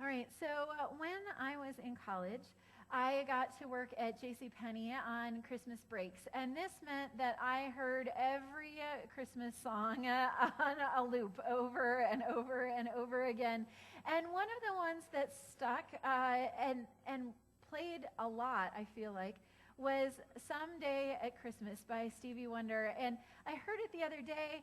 All right, so when I was in college, I got to work at JCPenney on Christmas breaks, and this meant that I heard every Christmas song on a loop over and over and over again. And one of the ones that stuck and played a lot, I feel like, was Someday at Christmas by Stevie Wonder. And I heard it the other day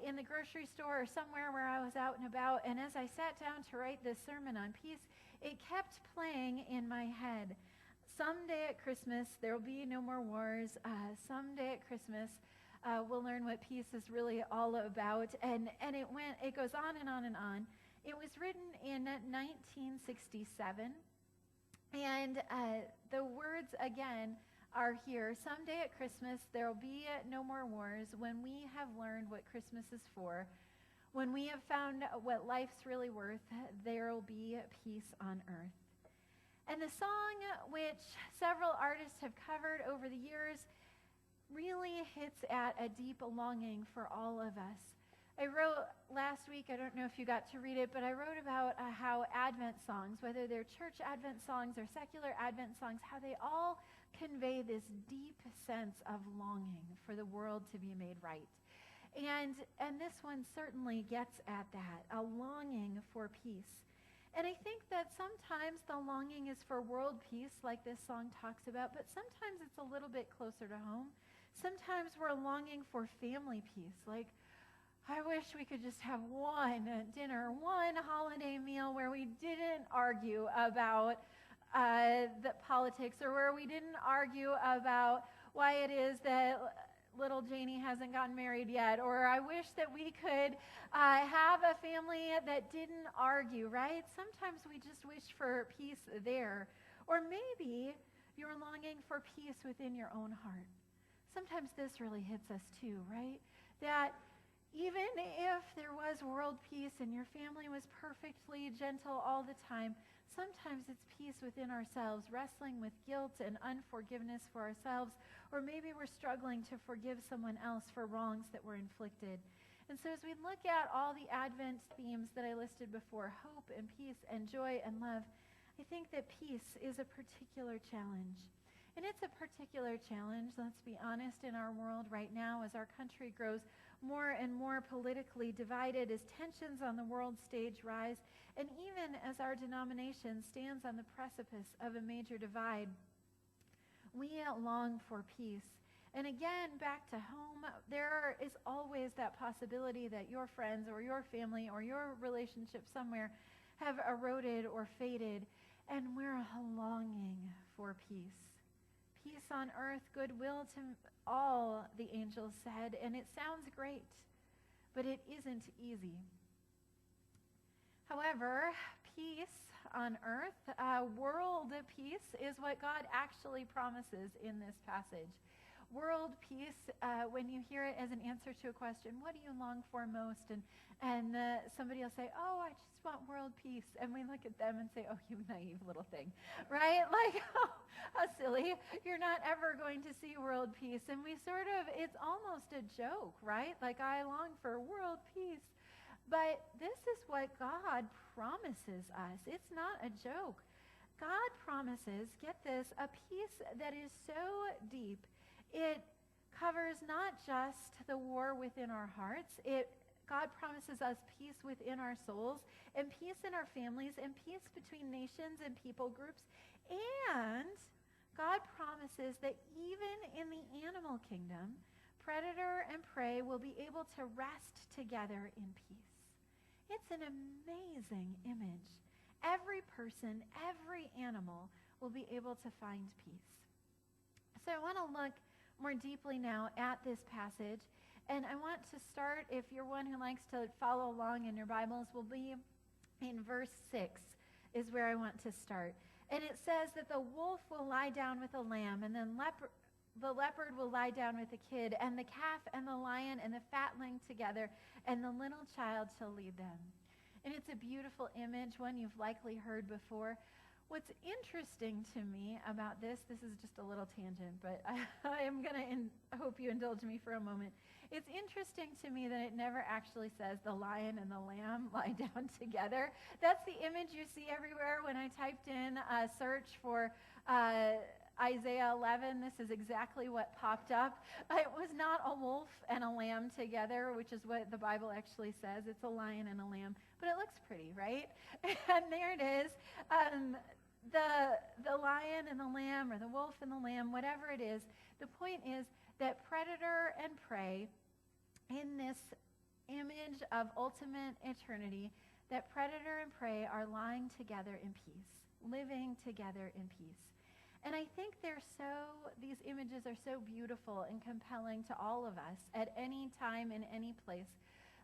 in the grocery store or somewhere where I was out and about, and as I sat down to write this sermon on peace, it kept playing in my head. Someday at Christmas, there will be no more wars. Someday at Christmas, we'll learn what peace is really all about. And it goes on and on and on. It was written in 1967. And the words, again, are here. Someday at Christmas, there will be no more wars. When we have learned what Christmas is for, when we have found what life's really worth, there will be peace on earth. And the song, which several artists have covered over the years, really hits at a deep longing for all of us. I wrote last week, I don't know if you got to read it, but I wrote about how Advent songs, whether they're church Advent songs or secular Advent songs, how they all convey this deep sense of longing for the world to be made right. And this one certainly gets at that, a longing for peace. And I think that sometimes the longing is for world peace, like this song talks about, but sometimes it's a little bit closer to home. Sometimes we're longing for family peace, like, I wish we could just have one dinner, one holiday meal where we didn't argue about the politics, or where we didn't argue about why it is that little Janie hasn't gotten married yet, or I wish that we could have a family that didn't argue, right? Sometimes we just wish for peace there. Or maybe you're longing for peace within your own heart. Sometimes this really hits us too, right? That even if there was world peace and your family was perfectly gentle all the time, sometimes it's peace within ourselves, wrestling with guilt and unforgiveness for ourselves, or maybe we're struggling to forgive someone else for wrongs that were inflicted. And so as we look at all the Advent themes that I listed before, hope and peace and joy and love, I think that peace is a particular challenge. And it's a particular challenge, let's be honest, in our world right now as our country grows more and more politically divided, as tensions on the world stage rise, and even as our denomination stands on the precipice of a major divide. We long for peace. And again, back to home, there is always that possibility that your friends or your family or your relationship somewhere have eroded or faded, and we're longing for peace. Peace on earth, goodwill to all, the angels said, and it sounds great, but it isn't easy. However, peace on earth, world peace, is what God actually promises in this passage. World peace, when you hear it as an answer to a question, what do you long for most? And somebody will say, oh, I just want world peace. And we look at them and say, oh, you naive little thing, right? Like, oh, how silly. You're not ever going to see world peace. And we it's almost a joke, right? Like, I long for world peace. But this is what God promises us. It's not a joke. God promises, get this, a peace that is so deep, it covers not just the war within our hearts. God promises us peace within our souls, and peace in our families, and peace between nations and people groups. And God promises that even in the animal kingdom, predator and prey will be able to rest together in peace. It's an amazing image. Every person, every animal will be able to find peace. So I want to look more deeply now at this passage, and I want to start, if you're one who likes to follow along in your Bibles, will be in verse 6 is where I want to start. And it says that the wolf will lie down with the lamb, and then the leopard will lie down with the kid, and the calf and the lion and the fatling together, and the little child shall lead them. And it's a beautiful image, one you've likely heard before. What's interesting to me about this is just a little tangent, but I am going to hope you indulge me for a moment. It's interesting to me that it never actually says the lion and the lamb lie down together. That's the image you see everywhere. When I typed in a search for Isaiah 11, this is exactly what popped up. It was not a wolf and a lamb together, which is what the Bible actually says. It's a lion and a lamb, but it looks pretty, right? And there it is. The lion and the lamb, or the wolf and the lamb, whatever it is, the point is that predator and prey, in this image of ultimate eternity, that predator and prey are lying together in peace, living together in peace. And I think these images are so beautiful and compelling to all of us at any time, in any place.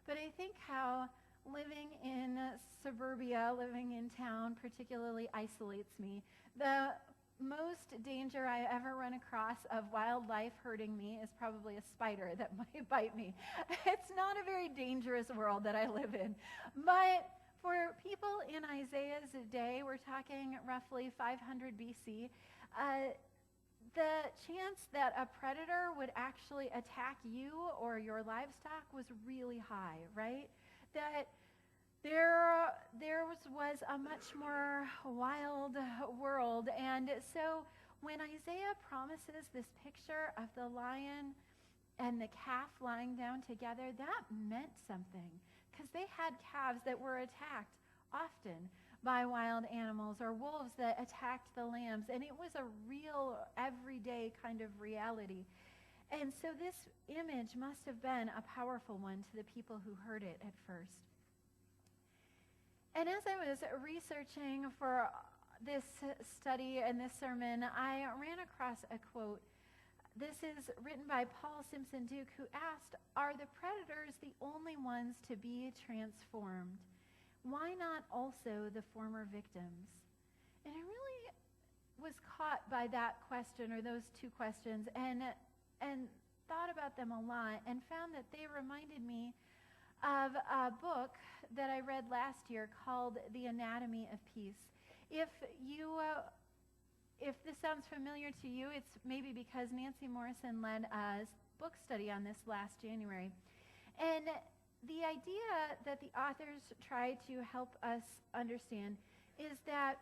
But I think how living in suburbia, living in town particularly isolates me. The most danger I ever run across of wildlife hurting me is probably a spider that might bite me. It's not a very dangerous world that I live in. But for people in Isaiah's day, we're talking roughly 500 BC, the chance that a predator would actually attack you or your livestock was really high, right? That there was a much more wild world. And so when Isaiah promises this picture of the lion and the calf lying down together, that meant something, because they had calves that were attacked often by wild animals, or wolves that attacked the lambs. And it was a real everyday kind of reality. And so this image must have been a powerful one to the people who heard it at first. And as I was researching for this study and this sermon, I ran across a quote. This is written by Paul Simpson Duke, who asked, "Are the predators the only ones to be transformed? Why not also the former victims?" And I really was caught by that question, or those two questions, and thought about them a lot, and found that they reminded me of a book that I read last year called The Anatomy of Peace. If this sounds familiar to you, it's maybe because Nancy Morrison led a book study on this last January. And the idea that the authors try to help us understand is that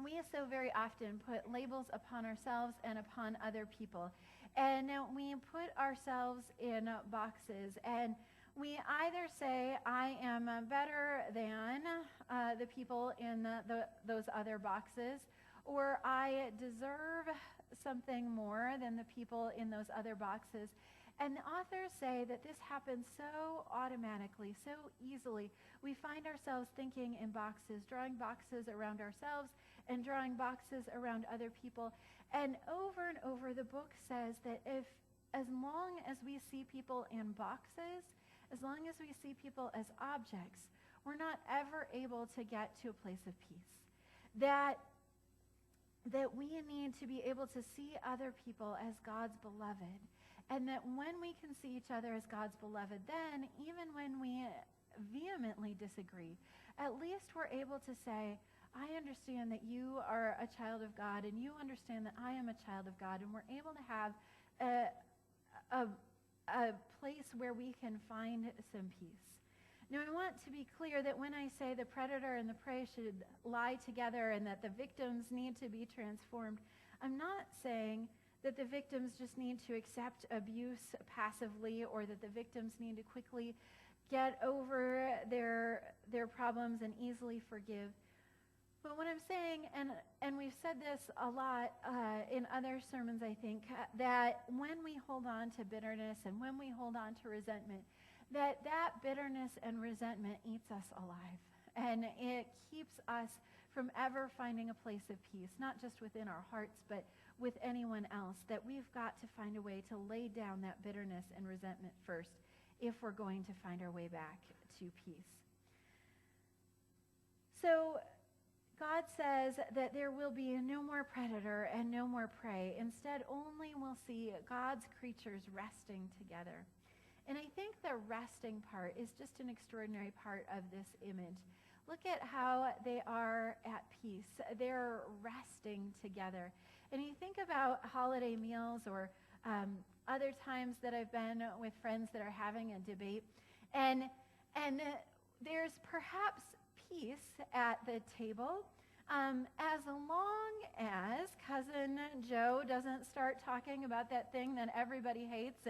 we so very often put labels upon ourselves and upon other people. And we put ourselves in boxes, and we either say, I am better than the people in those other boxes, or I deserve something more than the people in those other boxes. And the authors say that this happens so automatically, so easily. We find ourselves thinking in boxes, drawing boxes around ourselves and drawing boxes around other people. And over, the book says that as long as we see people in boxes, as long as we see people as objects, we're not ever able to get to a place of peace. That we need to be able to see other people as God's beloved. And that when we can see each other as God's beloved, then even when we vehemently disagree, at least we're able to say, I understand that you are a child of God, and you understand that I am a child of God, and we're able to have a place where we can find some peace. Now, I want to be clear that when I say the predator and the prey should lie together and that the victims need to be transformed, I'm not saying that the victims just need to accept abuse passively, or that the victims need to quickly get over their problems and easily forgive. But what I'm saying, and we've said this a lot in other sermons, I think, that when we hold on to bitterness and when we hold on to resentment, that bitterness and resentment eats us alive. And it keeps us from ever finding a place of peace, not just within our hearts, but with anyone else. That we've got to find a way to lay down that bitterness and resentment first if we're going to find our way back to peace. So God says that there will be no more predator and no more prey. Instead, only we'll see God's creatures resting together. And I think the resting part is just an extraordinary part of this image. look at how they are at peace. They're resting together. And you think about holiday meals or other times that I've been with friends that are having a debate, and there's perhaps peace at the table, as long as cousin Joe doesn't start talking about that thing that everybody hates,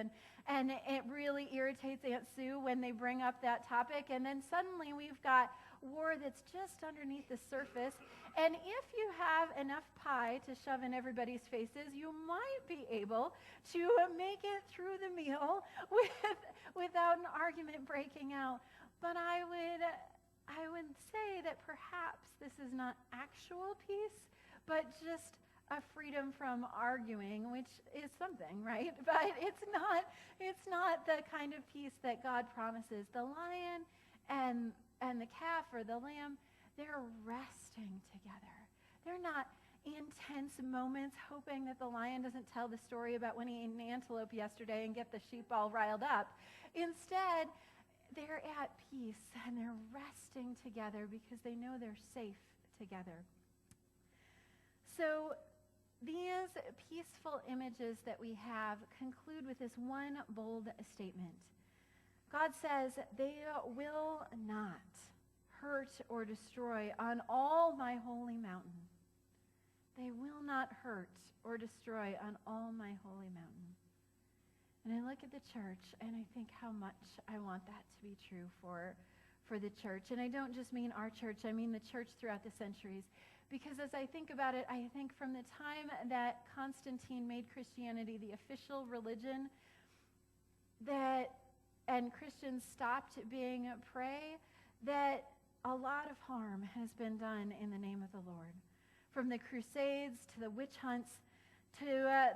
and it really irritates Aunt Sue when they bring up that topic, and then suddenly we've got war that's just underneath the surface. And if you have enough pie to shove in everybody's faces, you might be able to make it through the meal without an argument breaking out. But I would say that perhaps this is not actual peace, but just a freedom from arguing, which is something, right? But it's not the kind of peace that God promises. The lion and the calf or the lamb, they're resting together. They're not intense moments hoping that the lion doesn't tell the story about when he ate an antelope yesterday and get the sheep all riled up. Instead, they're at peace and they're resting together because they know they're safe together. So these peaceful images that we have conclude with this one bold statement. God says, "They will not hurt or destroy on all my holy mountain." They will not hurt or destroy on all my holy mountain. And I look at the church and I think how much I want that to be true for the church. And I don't just mean our church, I mean the church throughout the centuries. Because as I think about it, I think from the time that Constantine made Christianity the official religion, and Christians stopped being prey, that a lot of harm has been done in the name of the Lord. From the Crusades to the witch hunts to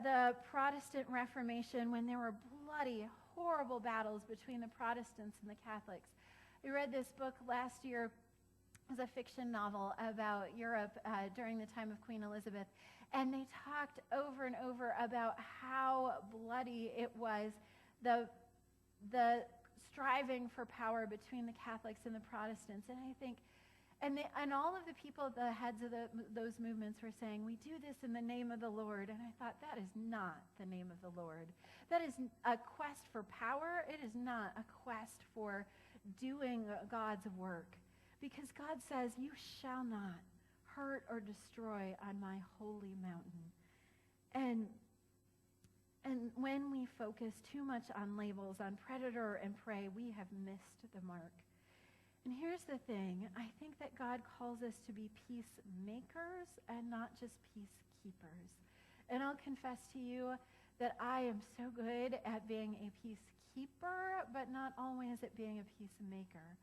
the Protestant Reformation, when there were bloody, horrible battles between the Protestants and the Catholics. I read this book last year. It was a fiction novel about Europe during the time of Queen Elizabeth. And they talked over and over about how bloody it was, the striving for power between the Catholics and the Protestants. And I think, and all of the people, the heads of those movements were saying, "We do this in the name of the Lord." And I thought, that is not the name of the Lord. That is a quest for power. It is not a quest for doing God's work. Because God says, "You shall not hurt or destroy on my holy mountain." And when we focus too much on labels, on predator and prey, we have missed the mark. And here's the thing. I think that God calls us to be peacemakers and not just peacekeepers. And I'll confess to you that I am so good at being a peacekeeper, but not always at being a peacemaker.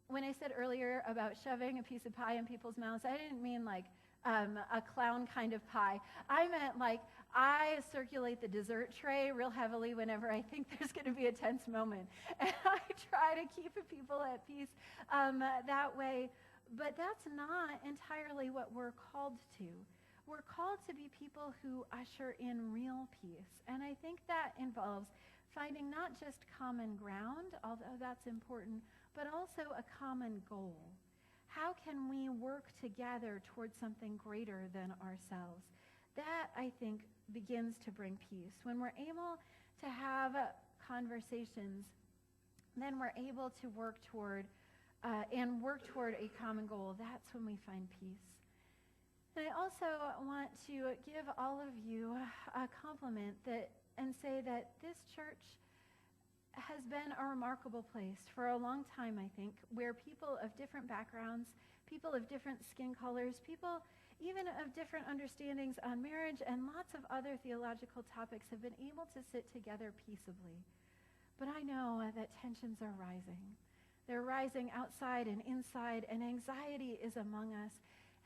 When I said earlier about shoving a piece of pie in people's mouths, I didn't mean like a clown kind of pie. I meant like I circulate the dessert tray real heavily whenever I think there's going to be a tense moment. And I try to keep people at peace that way. But that's not entirely what we're called to. We're called to be people who usher in real peace. And I think that involves finding not just common ground, although that's important, but also a common goal. How can we work together towards something greater than ourselves? That, I think, begins to bring peace. When we're able to have conversations, then we're able to work toward a common goal. That's when we find peace. And I also want to give all of you a compliment and say that this church has been a remarkable place for a long time, I think, where people of different backgrounds, people of different skin colors, people even of different understandings on marriage and lots of other theological topics have been able to sit together peaceably. But I know that tensions are rising. They're rising outside and inside, and anxiety is among us.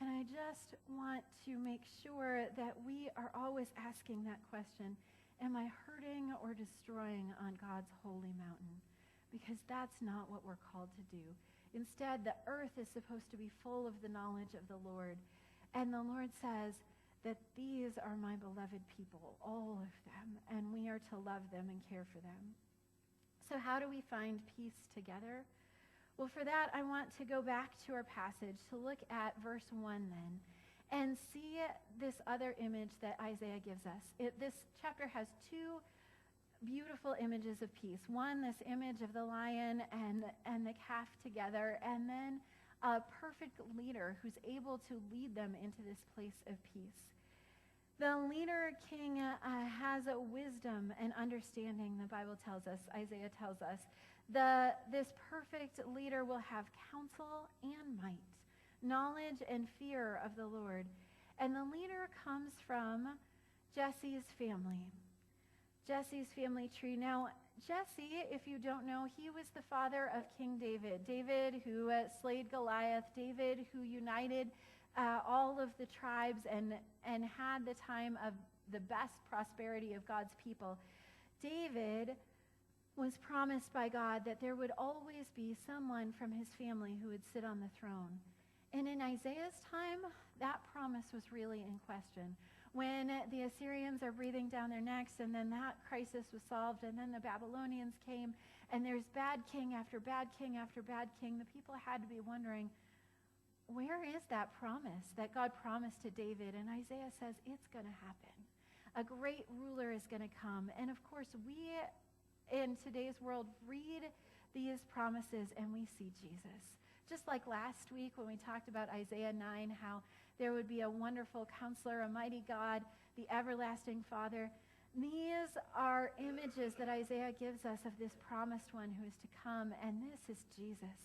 And I just want to make sure that we are always asking that question: am I hurting or destroying on God's holy mountain? Because that's not what we're called to do. Instead, the earth is supposed to be full of the knowledge of the Lord. And the Lord says that these are my beloved people, all of them, and we are to love them and care for them. So how do we find peace together? Well, for that, I want to go back to our passage to look at verse 1 then and see this other image that Isaiah gives us. This chapter has two beautiful images of peace. One, this image of the lion and the calf together, and then a perfect leader who's able to lead them into this place of peace. The leader king has a wisdom and understanding, the Bible tells us, Isaiah tells us. This perfect leader will have counsel and might, knowledge and fear of the Lord. And the leader comes from Jesse's family. Jesse's family tree. Now, Jesse, if you don't know, he was the father of King David. David who slayed Goliath. David who united all of the tribes and had the time of the best prosperity of God's people. David was promised by God that there would always be someone from his family who would sit on the throne. And in Isaiah's time, that promise was really in question. When the Assyrians are breathing down their necks, and then that crisis was solved, and then the Babylonians came, and there's bad king after bad king after bad king, the people had to be wondering, where is that promise that God promised to David? And Isaiah says, it's going to happen. A great ruler is going to come. And of course, we in today's world read these promises and we see Jesus. Just like last week when we talked about Isaiah 9, how there would be a wonderful counselor, a mighty God, the everlasting Father. These are images that Isaiah gives us of this promised one who is to come, and this is Jesus,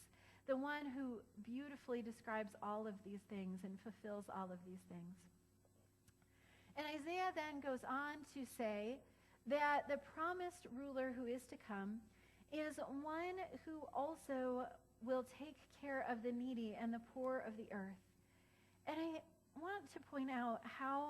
the one who beautifully describes all of these things and fulfills all of these things. And Isaiah then goes on to say that the promised ruler who is to come is one who also will take care of the needy and the poor of the earth. And I want to point out how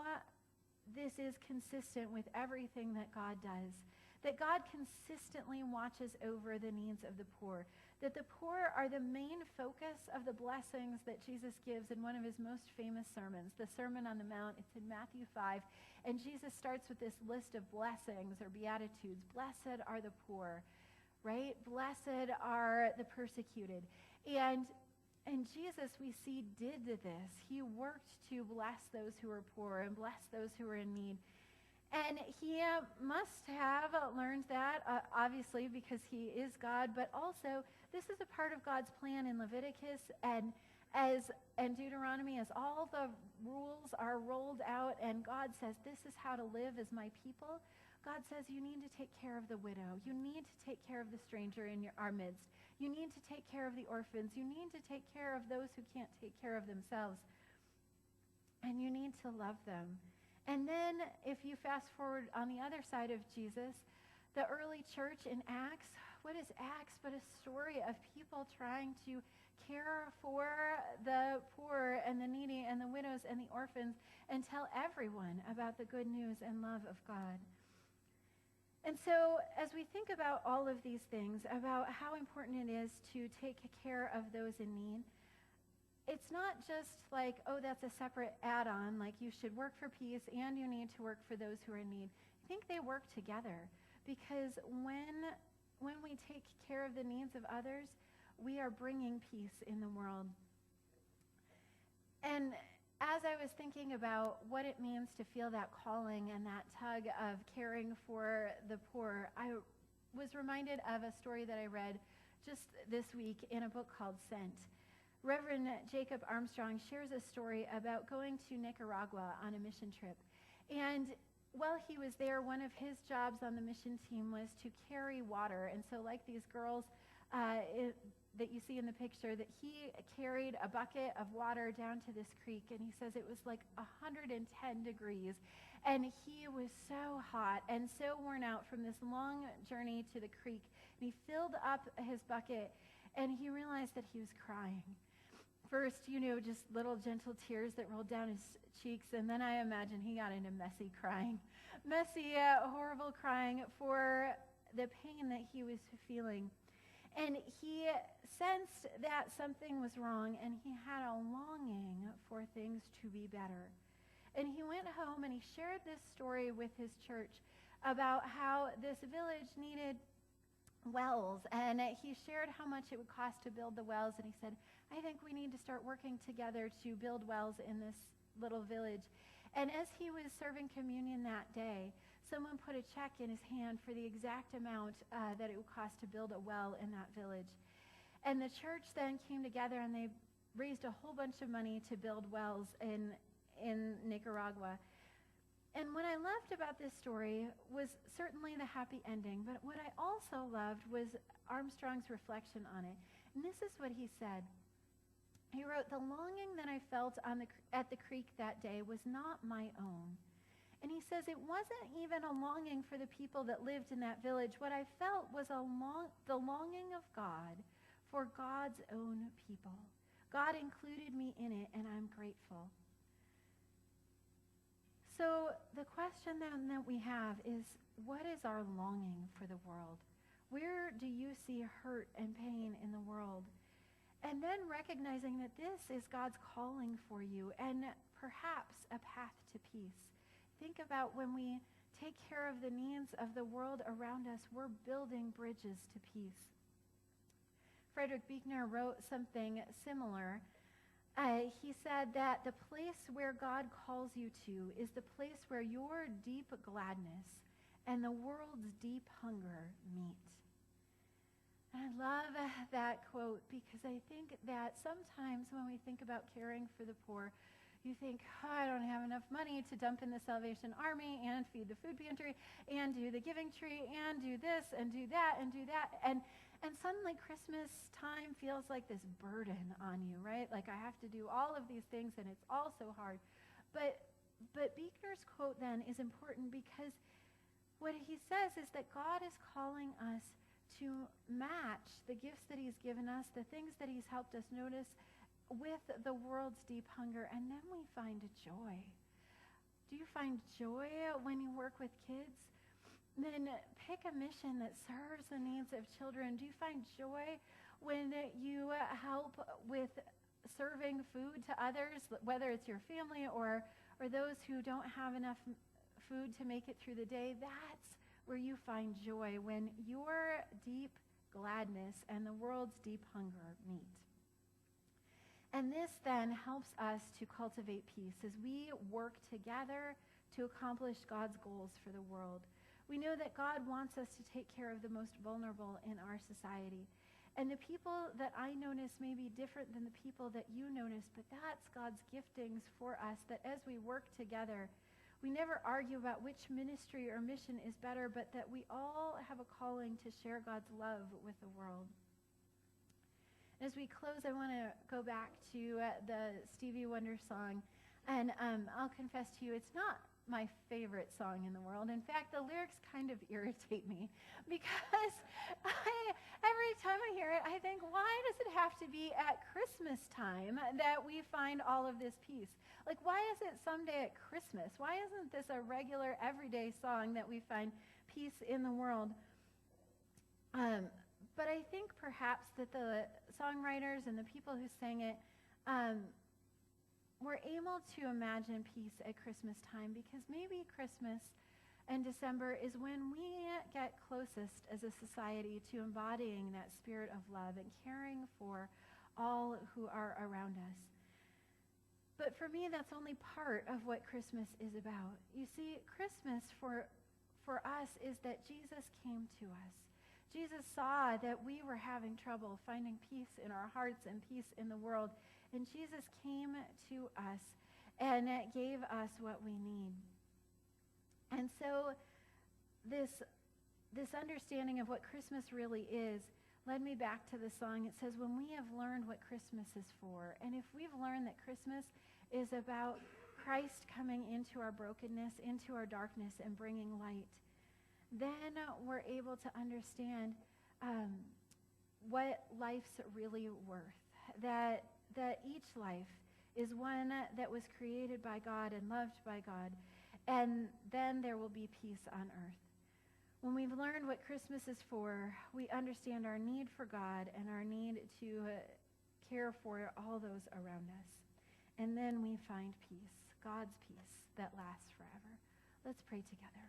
this is consistent with everything that God does. That God consistently watches over the needs of the poor. That the poor are the main focus of the blessings that Jesus gives in one of his most famous sermons, the Sermon on the Mount. It's in Matthew 5. And Jesus starts with this list of blessings or beatitudes. Blessed are the poor, right? Blessed are the persecuted. And Jesus, we see, did this. He worked to bless those who are poor and bless those who are in need. And he must have learned that, obviously, because he is God, but also this is a part of God's plan in Leviticus and Deuteronomy, as all the rules are rolled out and God says, this is how to live as my people. God says, you need to take care of the widow. You need to take care of the stranger in our midst. You need to take care of the orphans. You need to take care of those who can't take care of themselves. And you need to love them. And then if you fast forward on the other side of Jesus, the early church in Acts, what is Acts but a story of people trying to care for the poor and the needy and the widows and the orphans and tell everyone about the good news and love of God. And so as we think about all of these things, about how important it is to take care of those in need, it's not just like, oh, that's a separate add-on, like you should work for peace and you need to work for those who are in need. I think they work together because when we take care of the needs of others, we are bringing peace in the world. And as I was thinking about what it means to feel that calling and that tug of caring for the poor, I was reminded of a story that I read just this week in a book called Sent. Reverend Jacob Armstrong shares a story about going to Nicaragua on a mission trip. And while he was there, one of his jobs on the mission team was to carry water. And so like these girls that you see in the picture, that he carried a bucket of water down to this creek. And he says it was like 110 degrees. And he was so hot and so worn out from this long journey to the creek. And he filled up his bucket and he realized that he was crying. First, just little gentle tears that rolled down his cheeks, and then I imagine he got into messy crying. Messy, horrible crying for the pain that he was feeling. And he sensed that something was wrong, and he had a longing for things to be better. And he went home and he shared this story with his church about how this village needed wells, and he shared how much it would cost to build the wells, and he said, I think we need to start working together to build wells in this little village. And as he was serving communion that day, someone put a check in his hand for the exact amount that it would cost to build a well in that village. And the church then came together, and they raised a whole bunch of money to build wells in Nicaragua. And what I loved about this story was certainly the happy ending, but what I also loved was Armstrong's reflection on it. And this is what he said. He wrote, "The longing that I felt at the creek that day was not my own." And he says, it wasn't even a longing for the people that lived in that village. What I felt was the longing of God for God's own people. God included me in it, and I'm grateful. So the question then that we have is, what is our longing for the world? Where do you see hurt and pain in the world? And then recognizing that this is God's calling for you, and perhaps a path to peace. Think about when we take care of the needs of the world around us, we're building bridges to peace. Frederick Buechner wrote something similar. He said that the place where God calls you to is the place where your deep gladness and the world's deep hunger meet. And I love that quote, because I think that sometimes when we think about caring for the poor, you think, I don't have enough money to dump in the Salvation Army and feed the food pantry and do the giving tree and do this and do that and do that. And suddenly Christmas time feels like this burden on you, right? Like I have to do all of these things, and it's all so hard. But Buechner's quote then is important, because what he says is that God is calling us to match the gifts that he's given us, the things that he's helped us notice, with the world's deep hunger, and then we find joy. Do you find joy when you work with kids? Then pick a mission that serves the needs of children. Do you find joy when you help with serving food to others, whether it's your family or those who don't have enough food to make it through the day? That's where you find joy, when your deep gladness and the world's deep hunger meet. And this then helps us to cultivate peace as we work together to accomplish God's goals for the world. We know that God wants us to take care of the most vulnerable in our society. And the people that I notice may be different than the people that you notice, but that's God's giftings for us, that as we work together, we never argue about which ministry or mission is better, but that we all have a calling to share God's love with the world. As we close, I want to go back to the Stevie Wonder song. And I'll confess to you, it's not my favorite song in the world. In fact, the lyrics kind of irritate me, because every time I hear it, I think, why does it have to be at Christmas time that we find all of this peace? Like, why isn't someday at Christmas? Why isn't this a regular, everyday song that we find peace in the world? But I think perhaps that the songwriters and the people who sang it were able to imagine peace at Christmas time, because maybe Christmas and December is when we get closest as a society to embodying that spirit of love and caring for all who are around us. But for me, that's only part of what Christmas is about. You see, Christmas for us is that Jesus came to us. Jesus saw that we were having trouble finding peace in our hearts and peace in the world. And Jesus came to us and gave us what we need. And so this understanding of what Christmas really is led me back to the song. It says, when we have learned what Christmas is for, and if we've learned that Christmas is about Christ coming into our brokenness, into our darkness, and bringing light, then we're able to understand what life's really worth. That each life is one that was created by God and loved by God, and then there will be peace on earth. When we've learned what Christmas is for, we understand our need for God and our need to care for all those around us. And then we find peace, God's peace that lasts forever. Let's pray together.